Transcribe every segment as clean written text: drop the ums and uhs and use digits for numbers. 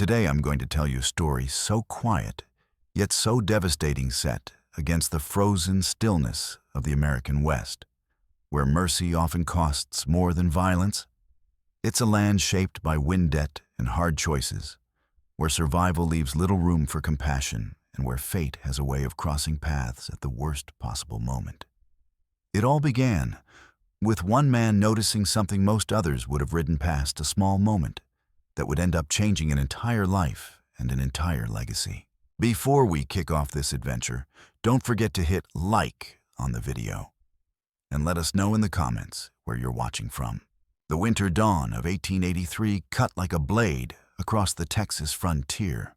Today I'm going to tell you a story so quiet, yet so devastating set against the frozen stillness of the American West, where mercy often costs more than violence. It's a land shaped by wind debt and hard choices, where survival leaves little room for compassion and where fate has a way of crossing paths at the worst possible moment. It all began with one man noticing something most others would have ridden past, a small moment that would end up changing an entire life and an entire legacy. Before we kick off this adventure, don't forget to hit like on the video and let us know in the comments where you're watching from. The winter dawn of 1883 cut like a blade across the Texas frontier.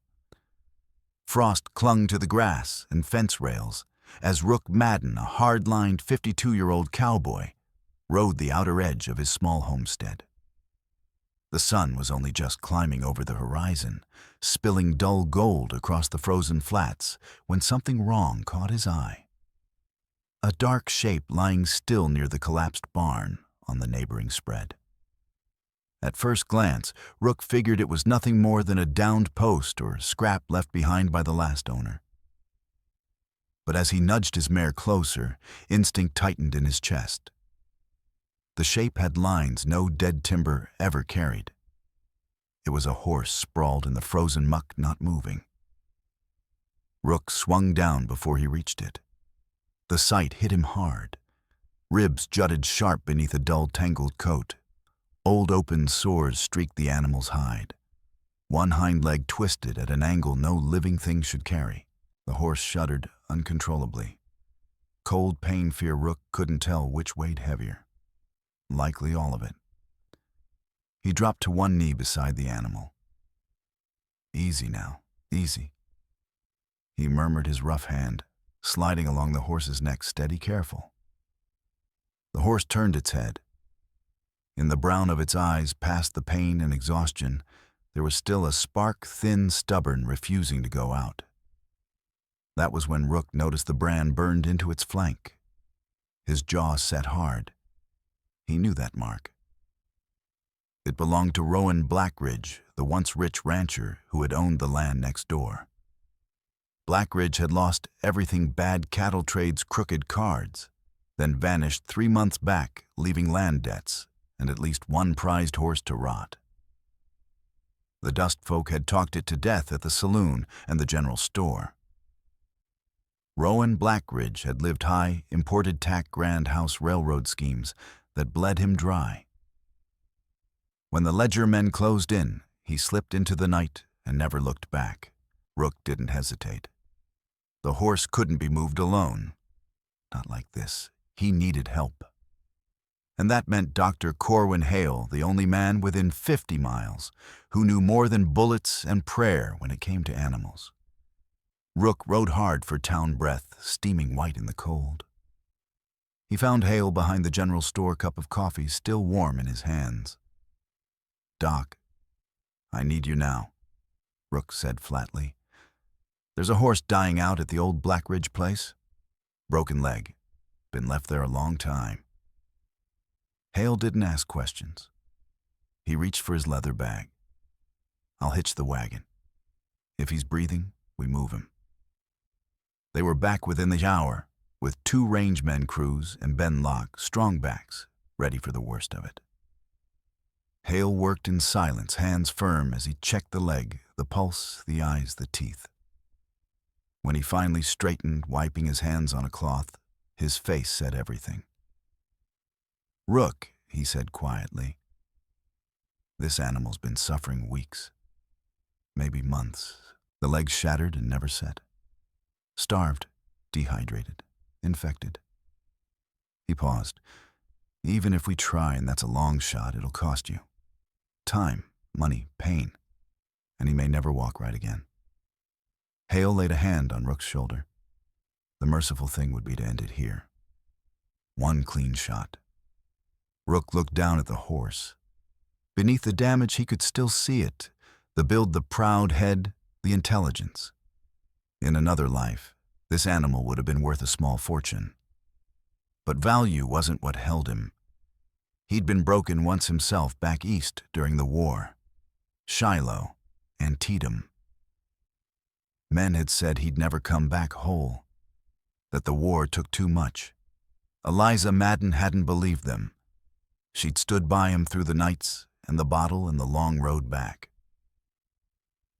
Frost clung to the grass and fence rails as Rook Madden, a hard-lined 52-year-old cowboy, rode the outer edge of his small homestead. The sun was only just climbing over the horizon, spilling dull gold across the frozen flats, when something wrong caught his eye. A dark shape lying still near the collapsed barn on the neighboring spread. At first glance, Rook figured it was nothing more than a downed post or scrap left behind by the last owner. But as he nudged his mare closer, instinct tightened in his chest. The shape had lines no dead timber ever carried. It was a horse sprawled in the frozen muck, not moving. Rook swung down before he reached it. The sight hit him hard. Ribs jutted sharp beneath a dull, tangled coat. Old open sores streaked the animal's hide. One hind leg twisted at an angle no living thing should carry. The horse shuddered uncontrollably. Cold pain fear Rook couldn't tell which weighed heavier. Likely all of it. He dropped to one knee beside the animal. "Easy now, easy," he murmured, his rough hand sliding along the horse's neck. "Steady, careful." The horse turned its head. In the brown of its eyes, past the pain and exhaustion, there was still a spark, thin, stubborn, refusing to go out. That was when Rook noticed the brand burned into its flank. His jaw set hard. He knew that mark. It belonged to Rowan Blackridge, the once rich rancher who had owned the land next door. Blackridge had lost everything bad cattle trade's crooked cards, then vanished 3 months back, leaving land debts and at least one prized horse to rot. The dust folk had talked it to death at the saloon and the general store. Rowan Blackridge had lived high, imported tack grand house railroad schemes that bled him dry. When the ledger men closed in, he slipped into the night and never looked back. Rook didn't hesitate. The horse couldn't be moved alone. Not like this. He needed help. And that meant Dr. Corwin Hale, the only man within 50 miles who knew more than bullets and prayer when it came to animals. Rook rode hard for town breath, steaming white in the cold. He found Hale behind the general store, cup of coffee still warm in his hands. "Doc, I need you now," Rook said flatly. "There's a horse dying out at the old Blackridge place. Broken leg. Been left there a long time." Hale didn't ask questions. He reached for his leather bag. "I'll hitch the wagon. If he's breathing, we move him." They were back within the hour, with 2 rangemen crews and Ben Locke, strong backs, ready for the worst of it. Hale worked in silence, hands firm as he checked the leg, the pulse, the eyes, the teeth. When he finally straightened, wiping his hands on a cloth, his face said everything. "Rook," he said quietly, "this animal's been suffering weeks, maybe months. The leg shattered and never set. Starved, dehydrated, infected." He paused. "Even if we try, and that's a long shot, it'll cost you. Time, money, pain, and he may never walk right again." Hale laid a hand on Rook's shoulder. The merciful thing would be to end it here. One clean shot. Rook looked down at the horse. Beneath the damage, he could still see it, the build, the proud head, the intelligence. In another life, this animal would have been worth a small fortune. But value wasn't what held him. He'd been broken once himself back east during the war. Shiloh, Antietam. Men had said he'd never come back whole, that the war took too much. Eliza Madden hadn't believed them. She'd stood by him through the nights and the bottle and the long road back.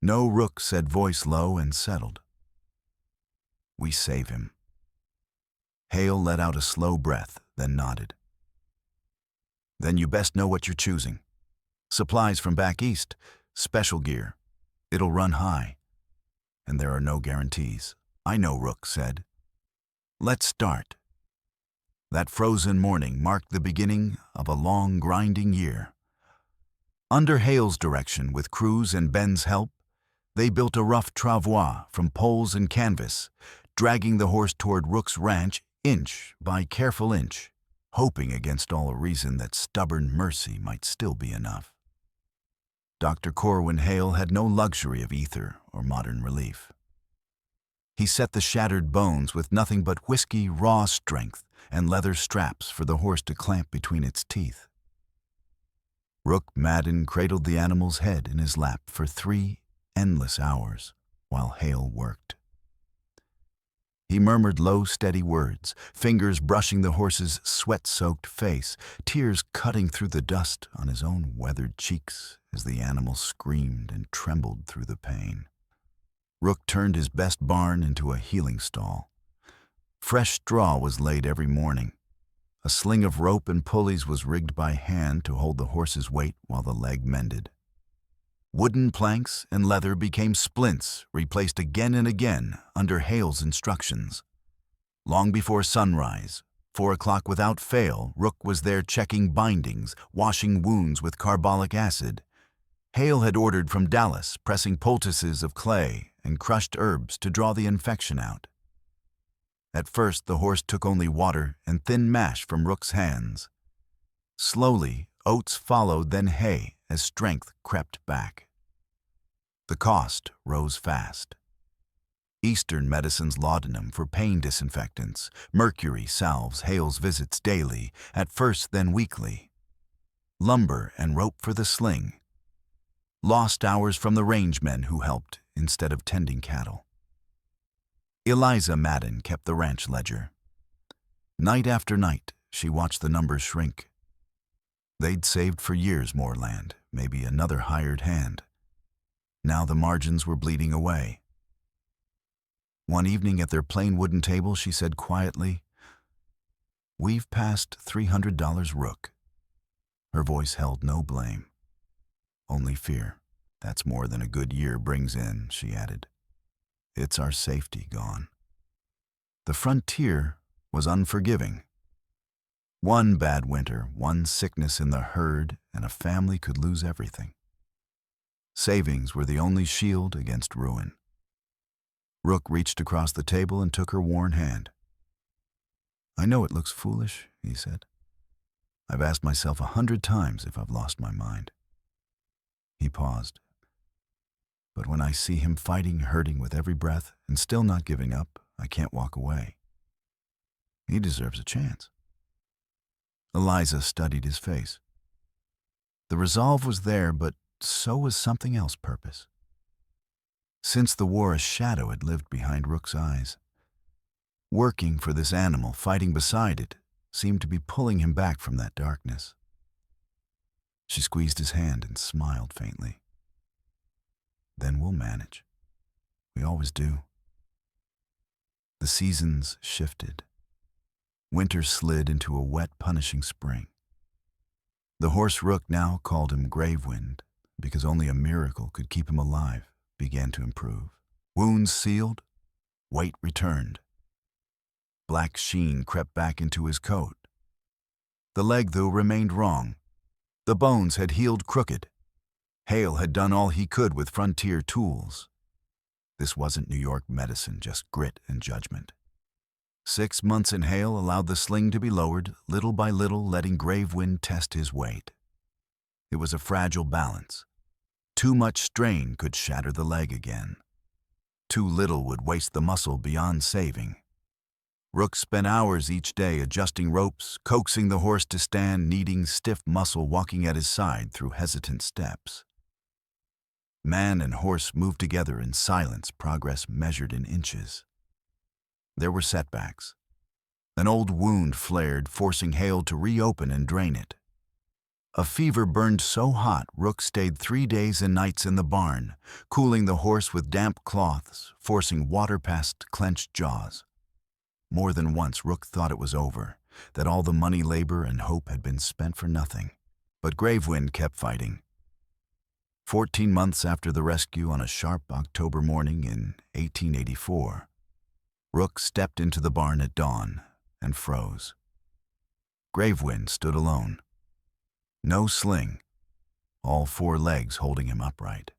"No, Rook," said, voice low and settled. "We save him." Hale let out a slow breath, then nodded. "Then you best know what you're choosing. Supplies from back east, special gear. It'll run high. And there are no guarantees." "I know," Rook said. "Let's start." That frozen morning marked the beginning of a long, grinding year. Under Hale's direction, with Cruz and Ben's help, they built a rough travois from poles and canvas, dragging the horse toward Rook's ranch inch by careful inch, hoping against all reason that stubborn mercy might still be enough. Dr. Corwin Hale had no luxury of ether or modern relief. He set the shattered bones with nothing but whiskey raw strength and leather straps for the horse to clamp between its teeth. Rook Madden cradled the animal's head in his lap for 3 endless hours while Hale worked. He murmured low, steady words, fingers brushing the horse's sweat-soaked face, tears cutting through the dust on his own weathered cheeks as the animal screamed and trembled through the pain. Rook turned his best barn into a healing stall. Fresh straw was laid every morning. A sling of rope and pulleys was rigged by hand to hold the horse's weight while the leg mended. Wooden planks and leather became splints, replaced again and again under Hale's instructions. Long before sunrise, 4 o'clock without fail, Rook was there checking bindings, washing wounds with carbolic acid. Hale had ordered from Dallas, pressing poultices of clay and crushed herbs to draw the infection out. At first, the horse took only water and thin mash from Rook's hands. Slowly, oats followed, then hay, as strength crept back. The cost rose fast. Eastern medicines, laudanum for pain disinfectants, mercury salves Hale's visits daily, at first then weekly. Lumber and rope for the sling. Lost hours from the rangemen who helped instead of tending cattle. Eliza Madden kept the ranch ledger. Night after night, she watched the numbers shrink. They'd saved for years more land, maybe another hired hand. Now the margins were bleeding away. One evening at their plain wooden table, she said quietly, "We've passed $300, Rook." Her voice held no blame, only fear. "That's more than a good year brings in," she added. "It's our safety gone." The frontier was unforgiving. One bad winter, one sickness in the herd, and a family could lose everything. Savings were the only shield against ruin. Rook reached across the table and took her worn hand. "I know it looks foolish," he said. "I've asked myself 100 times if I've lost my mind." He paused. "But when I see him fighting, hurting with every breath, and still not giving up, I can't walk away. He deserves a chance." Eliza studied his face. The resolve was there, but so was something else purpose. Since the war, a shadow had lived behind Rook's eyes. Working for this animal, fighting beside it, seemed to be pulling him back from that darkness. She squeezed his hand and smiled faintly. "Then we'll manage. We always do." The seasons shifted. Winter slid into a wet, punishing spring. The horse Rook now called him Gravewind, because only a miracle could keep him alive, began to improve. Wounds sealed, weight returned. Black sheen crept back into his coat. The leg, though, remained wrong. The bones had healed crooked. Hale had done all he could with frontier tools. This wasn't New York medicine, just grit and judgment. 6 months in Hale allowed the sling to be lowered, little by little letting Gravewind test his weight. It was a fragile balance. Too much strain could shatter the leg again. Too little would waste the muscle beyond saving. Rook spent hours each day adjusting ropes, coaxing the horse to stand, kneading stiff muscle walking at his side through hesitant steps. Man and horse moved together in silence, progress measured in inches. There were setbacks. An old wound flared, forcing Hale to reopen and drain it. A fever burned so hot, Rook stayed 3 days and nights in the barn, cooling the horse with damp cloths, forcing water past clenched jaws. More than once, Rook thought it was over, that all the money, labor, and hope had been spent for nothing. But Gravewind kept fighting. 14 months after the rescue, on a sharp October morning in 1884, Rook stepped into the barn at dawn and froze. Gravewind stood alone. No sling, all 4 legs holding him upright.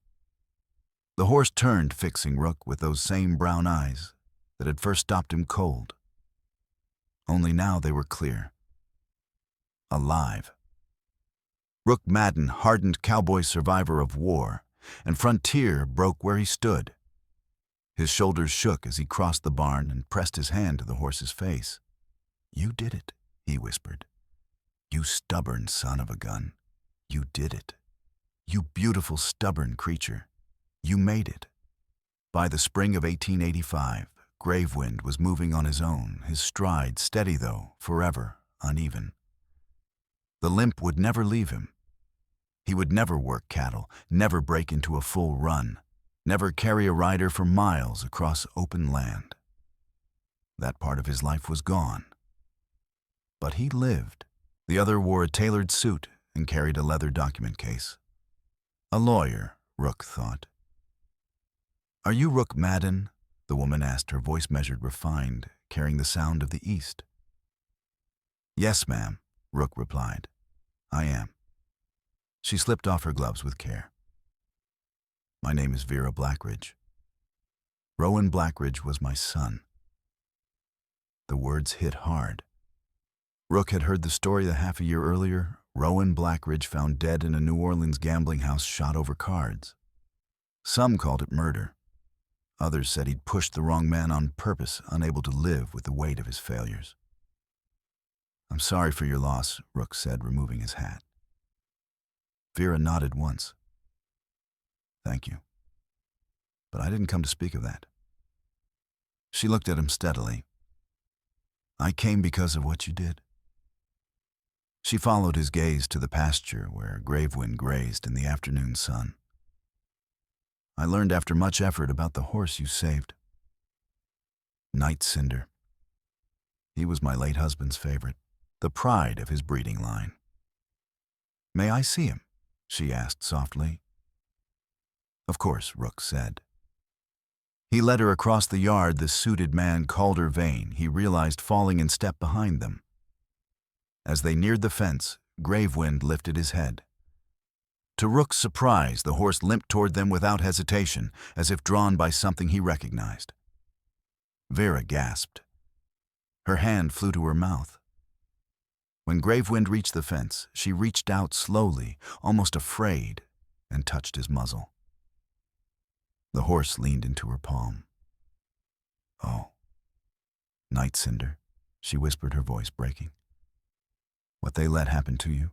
The horse turned, fixing Rook with those same brown eyes that had first stopped him cold. Only now they were clear. Alive. Rook Madden, hardened cowboy survivor of war, and frontier, broke where he stood. His shoulders shook as he crossed the barn and pressed his hand to the horse's face. "You did it," he whispered. "You stubborn son of a gun. You did it. You beautiful, stubborn creature. You made it." By the spring of 1885, Gravewind was moving on his own, his stride steady though, forever uneven. The limp would never leave him. He would never work cattle, never break into a full run, never carry a rider for miles across open land. That part of his life was gone. But he lived. The other wore a tailored suit and carried a leather document case. A lawyer, Rook thought. "Are you Rook Madden?" the woman asked, her voice measured, refined, carrying the sound of the East. "Yes, ma'am," Rook replied. "I am." She slipped off her gloves with care. "My name is Vera Blackridge. Rowan Blackridge was my son." The words hit hard. Rook had heard the story that half a year earlier, Rowan Blackridge found dead in a New Orleans gambling house, shot over cards. Some called it murder. Others said he'd pushed the wrong man on purpose, unable to live with the weight of his failures. "I'm sorry for your loss," Rook said, removing his hat. Vera nodded once. "Thank you. But I didn't come to speak of that." She looked at him steadily. "I came because of what you did." She followed his gaze to the pasture where Gravewind grazed in the afternoon sun. "I learned after much effort about the horse you saved. Night Cinder. He was my late husband's favorite, the pride of his breeding line." "May I see him?" she asked softly. "Of course," Rook said. He led her across the yard. The suited man called her vain. He realized, falling in step behind them. As they neared the fence, Gravewind lifted his head. To Rook's surprise, the horse limped toward them without hesitation, as if drawn by something he recognized. Vera gasped. Her hand flew to her mouth. When Gravewind reached the fence, she reached out slowly, almost afraid, and touched his muzzle. The horse leaned into her palm. "Oh, Night Cinder," she whispered, her voice breaking. "What they let happen to you."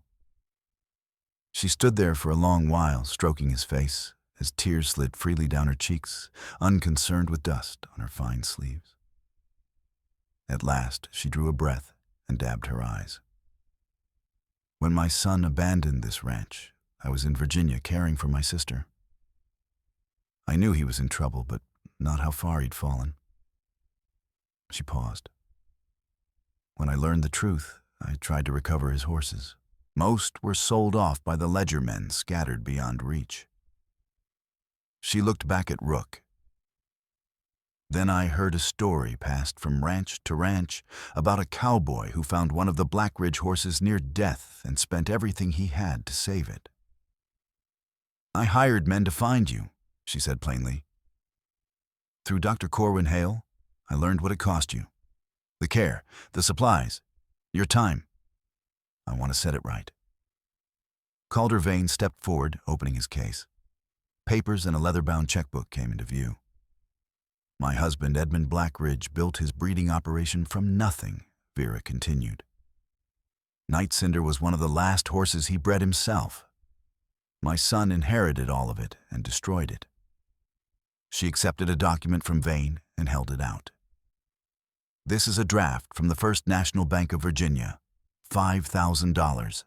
She stood there for a long while, stroking his face, as tears slid freely down her cheeks, unconcerned with dust on her fine sleeves. At last, she drew a breath and dabbed her eyes. "When my son abandoned this ranch, I was in Virginia caring for my sister. I knew he was in trouble, but not how far he'd fallen." She paused. "When I learned the truth, I tried to recover his horses. Most were sold off by the ledger men, scattered beyond reach." She looked back at Rook. "Then I heard a story passed from ranch to ranch about a cowboy who found one of the Blackridge horses near death and spent everything he had to save it. I hired men to find you," she said plainly. "Through Dr. Corwin Hale, I learned what it cost you. The care, the supplies, your time. I want to set it right." Calder Vane stepped forward, opening his case. Papers and a leather-bound checkbook came into view. "My husband, Edmund Blackridge, built his breeding operation from nothing," Vera continued. "Night Cinder was one of the last horses he bred himself. My son inherited all of it and destroyed it. She accepted a document from Vane and held it out. This is a draft from the First National Bank of Virginia. $5,000.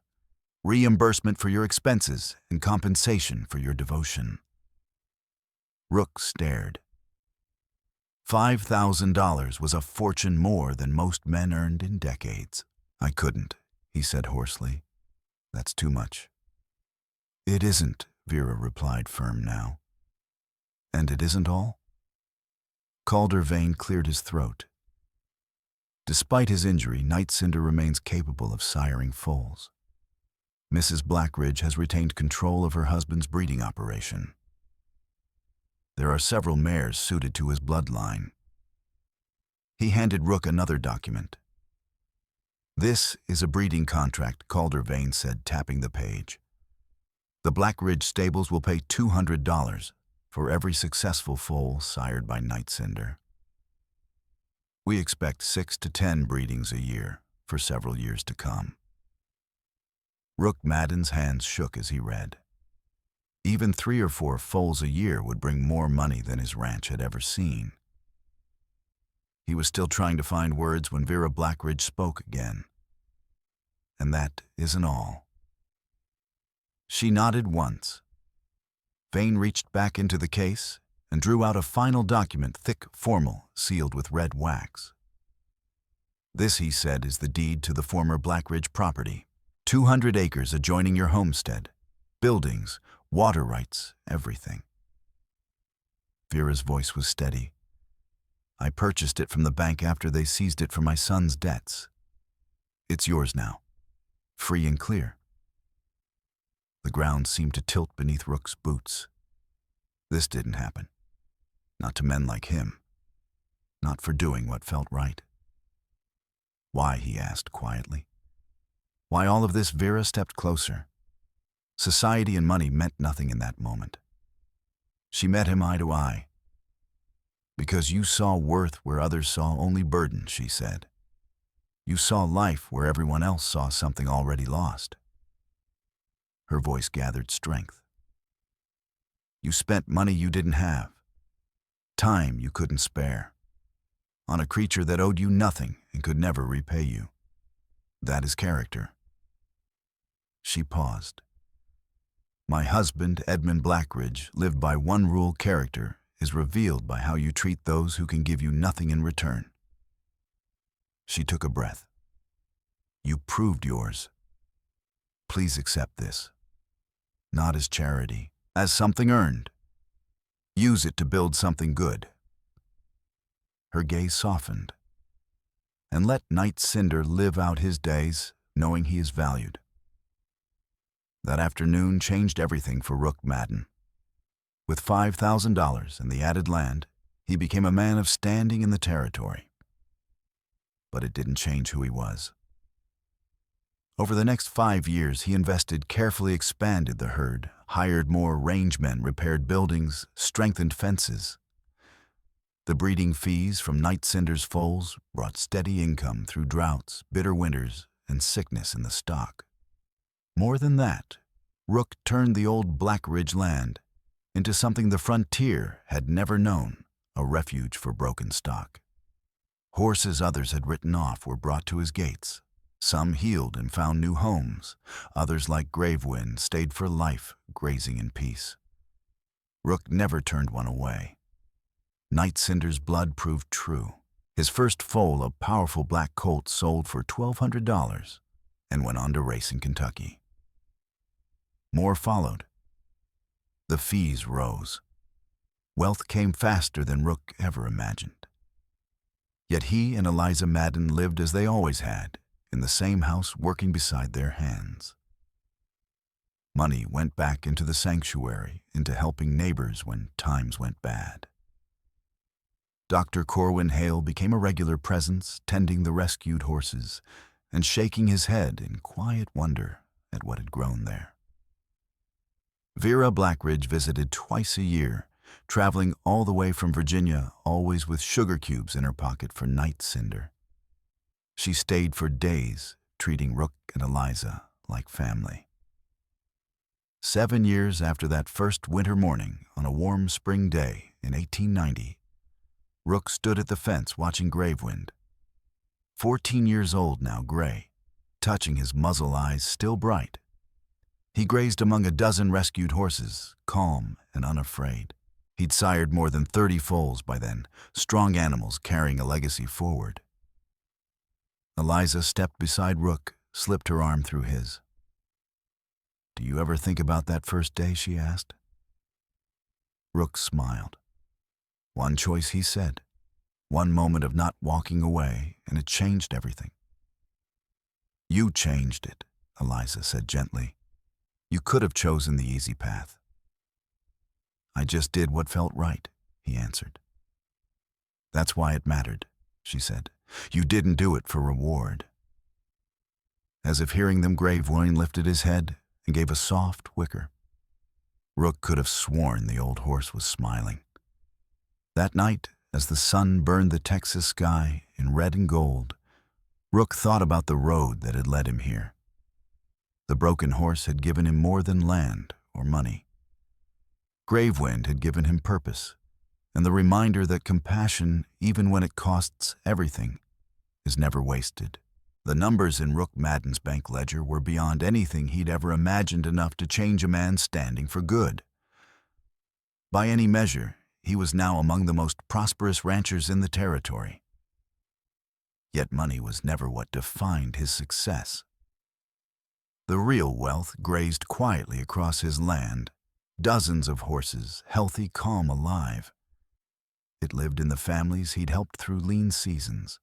Reimbursement for your expenses and compensation for your devotion. Rook stared. $5,000 was a fortune more than most men earned in decades. I couldn't, he said hoarsely. That's too much. It isn't, Vera replied, firm now. And it isn't all? Calder Vane cleared his throat. Despite his injury, Night Cinder remains capable of siring foals. Mrs. Blackridge has retained control of her husband's breeding operation. There are several mares suited to his bloodline. He handed Rook another document. This is a breeding contract, Calder Vane said, tapping the page. The Blackridge stables will pay $200 for every successful foal sired by Night Cinder. We expect 6 to 10 breedings a year for several years to come. Rook Madden's hands shook as he read. Even 3 or 4 foals a year would bring more money than his ranch had ever seen. He was still trying to find words when Vera Blackridge spoke again. And that isn't all. She nodded once. Vane reached back into the case and drew out a final document, thick, formal, sealed with red wax. This, he said, is the deed to the former Blackridge property. 200 acres adjoining your homestead. Buildings, water rights, everything. Vera's voice was steady. I purchased it from the bank after they seized it for my son's debts. It's yours now, free and clear. The ground seemed to tilt beneath Rook's boots. This didn't happen. Not to men like him. Not for doing what felt right. Why, he asked quietly. Why all of this? Vera stepped closer. Society and money meant nothing in that moment. She met him eye to eye. Because you saw worth where others saw only burden, she said. You saw life where everyone else saw something already lost. Her voice gathered strength. You spent money you didn't have, time you couldn't spare, on a creature that owed you nothing and could never repay you. That is character. She paused. My husband, Edmund Blackridge, lived by one rule: character is revealed by how you treat those who can give you nothing in return. She took a breath. You proved yours. Please accept this. Not as charity, as something earned. Use it to build something good. Her gaze softened. And let Night Cinder live out his days knowing he is valued. That afternoon changed everything for Rook Madden. With $5,000 and the added land, he became a man of standing in the territory. But it didn't change who he was. Over the next 5 years, he invested, carefully expanded the herd, hired more rangemen, repaired buildings, strengthened fences. The breeding fees from Night Cinder's foals brought steady income through droughts, bitter winters, and sickness in the stock. More than that, Rook turned the old Blackridge land into something the frontier had never known, a refuge for broken stock. Horses others had written off were brought to his gates. Some healed and found new homes. Others, like Gravewind, stayed for life, grazing in peace. Rook never turned one away. Night Cinder's blood proved true. His first foal, a powerful black colt, sold for $1,200 and went on to race in Kentucky. More followed. The fees rose. Wealth came faster than Rook ever imagined. Yet he and Eliza Madden lived as they always had, in the same house, working beside their hands. Money went back into the sanctuary, into helping neighbors when times went bad. Dr. Corwin Hale became a regular presence, tending the rescued horses and shaking his head in quiet wonder at what had grown there. Vera Blackridge visited twice a year, traveling all the way from Virginia, always with sugar cubes in her pocket for Night Cinder. She stayed for days, treating Rook and Eliza like family. 7 years after that first winter morning on a warm spring day in 1890, Rook stood at the fence watching Gravewind. 14 years old now, gray, touching his muzzle eyes still bright. He grazed among a dozen rescued horses, calm and unafraid. He'd sired more than 30 foals by then, strong animals carrying a legacy forward. Eliza stepped beside Rook, slipped her arm through his. "Do you ever think about that first day?" she asked. Rook smiled. One choice, he said. One moment of not walking away, and it changed everything. "You changed it," Eliza said gently. "You could have chosen the easy path." "I just did what felt right," he answered. "That's why it mattered," she said. "You didn't do it for reward." As if hearing them, Gravewind lifted his head and gave a soft whicker. Rook could have sworn the old horse was smiling. That night, as the sun burned the Texas sky in red and gold, Rook thought about the road that had led him here. The broken horse had given him more than land or money. Gravewind had given him purpose, and the reminder that compassion, even when it costs everything, is never wasted. The numbers in Rook Madden's bank ledger were beyond anything he'd ever imagined, enough to change a man's standing for good. By any measure, he was now among the most prosperous ranchers in the territory. Yet money was never what defined his success. The real wealth grazed quietly across his land, dozens of horses, healthy, calm, alive. It lived in the families he'd helped through lean seasons,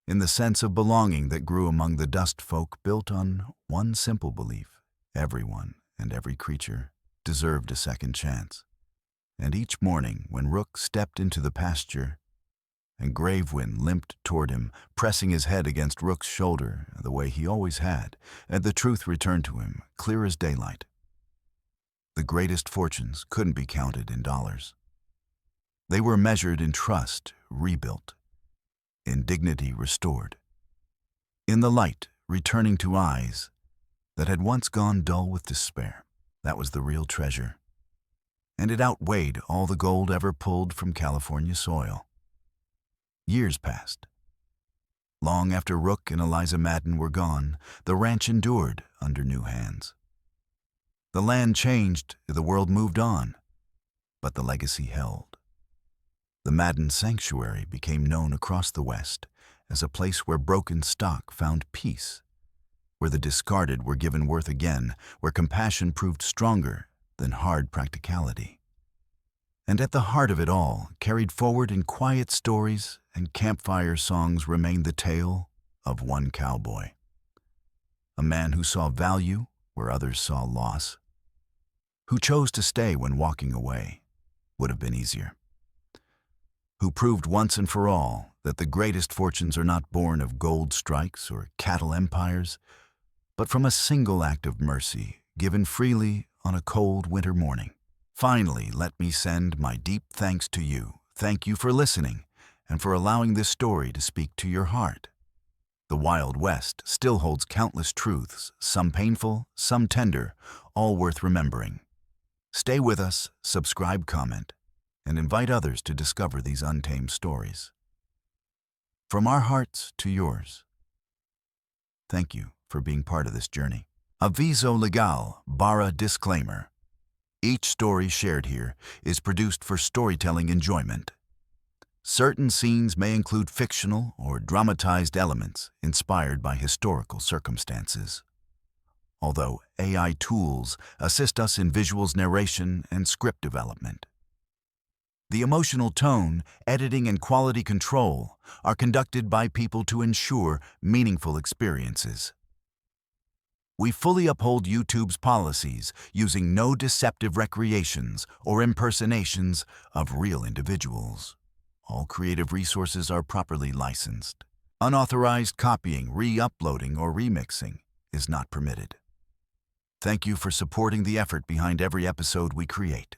in the sense of belonging that grew among the dust folk, built on one simple belief: everyone and every creature deserved a second chance. And each morning, when Rook stepped into the pasture and Gravewind limped toward him, pressing his head against Rook's shoulder the way he always had, and the truth returned to him, clear as daylight. The greatest fortunes couldn't be counted in dollars. They were measured in trust rebuilt, in dignity restored, in the light returning to eyes that had once gone dull with despair. That was the real treasure, and it outweighed all the gold ever pulled from California soil. Years passed. Long after Rook and Eliza Madden were gone, the ranch endured under new hands. The land changed, the world moved on, but the legacy held. The Madden Sanctuary became known across the West as a place where broken stock found peace, where the discarded were given worth again, where compassion proved stronger than hard practicality. And at the heart of it all, carried forward in quiet stories and campfire songs, remained the tale of one cowboy. A man who saw value where others saw loss, who chose to stay when walking away would have been easier, who proved once and for all that the greatest fortunes are not born of gold strikes or cattle empires, but from a single act of mercy given freely on a cold winter morning. Finally, let me send my deep thanks to you. Thank you for listening and for allowing this story to speak to your heart. The Wild West still holds countless truths, some painful, some tender, all worth remembering. Stay with us, subscribe, comment, and invite others to discover these untamed stories. From our hearts to yours, thank you for being part of this journey. Aviso legal, barra disclaimer. Each story shared here is produced for storytelling enjoyment. Certain scenes may include fictional or dramatized elements inspired by historical circumstances. Although AI tools assist us in visuals narration and script development, the emotional tone, editing, and quality control are conducted by people to ensure meaningful experiences. We fully uphold YouTube's policies, using no deceptive recreations or impersonations of real individuals. All creative resources are properly licensed. Unauthorized copying, re-uploading, or remixing is not permitted. Thank you for supporting the effort behind every episode we create.